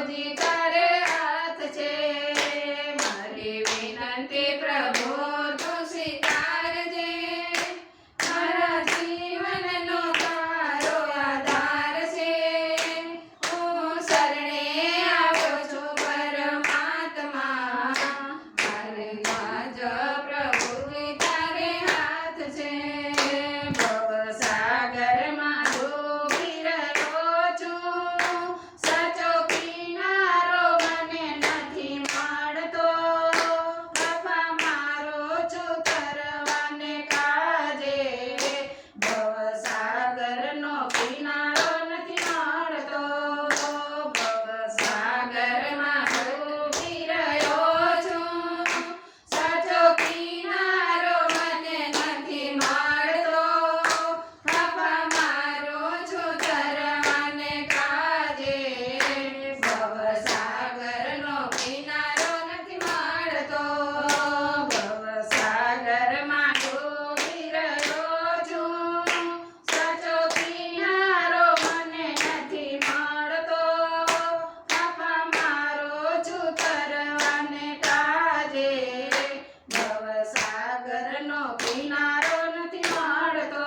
પ્રભુજી તારે હાથ છે મારી વિનંતી પ્રભુ તું સ્વીકારજે મારા જીવનનો તારો આધાર છે હું શરણે આવ્યો છું પરમાત્મા મારે લાજ પ્રભુજી તારે હાથ છે ભવસાગરમાં ડૂબી રહ્યો છું સાચો કિનારો મને નથી મળતો બાપા મારો છું તરવાને કાજે ભવસાગરનો કિનારો નથી મળતો ભવસાગરમાં ડૂબી રહ્યો છું સાચો કિનારો મને નથી મળતો બાપા મારો છું તરવાને કાજે ભવસાગરનો કિનારો નથી મળતો ભવસાગરમાં ડૂબી રહ્યો છું સાચો કિનારો મને નથી મળતો બાપા મારો છું તરવાને કાજે ભવસાગરનો કિનારો નથી મળતો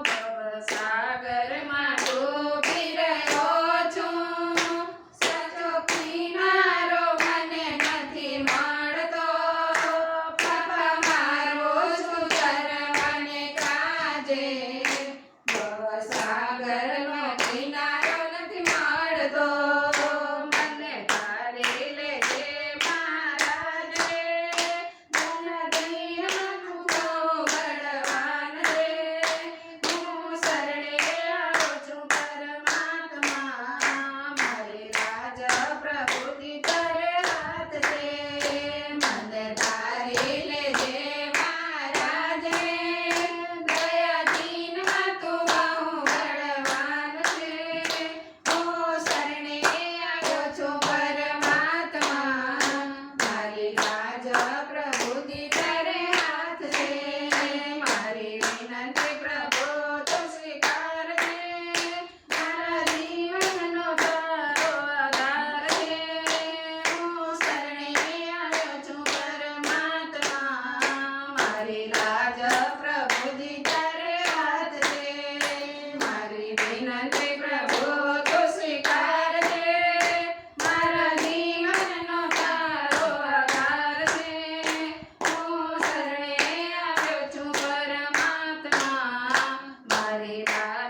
ભવસાગરમાં ડૂબી રહ્યો છું સાચો કિનારો મને નથી મળતો બાપા મારો છું તરવાને કાજે ભવસાગરનો કિનારો નથી મળતો મને તારી લેજે મહારાજ રે ધનધીરમાં તું બહુ બળવાન રે હું શરણે આવ્યો છું પરમાત્મા મારી લાજ પ્રભુજી તારે હાથ છે મને તારી લેજે મહારાજ રે દયાધીનમાં તું બહુ બળવાન છે હું શરણે આવ્યો છું પરમાત્મા મારી લાજ પ્રભુજી તારે હાથ છે મારી વિનંતી પ્રભુ તું સ્વીકારજે મારા જીવનનો તારો આધાર છે હું શરણે આવ્યો છું પરમાત્મા મારી લાજ પ્રભુજી તારે હાથ છે મારી વિનંતી પ્રભુ તું સ્વીકારજે મારા જીવનનો તારો આધાર છે હું શરણે આવ્યો છું પરમાત્મા મારી લાજ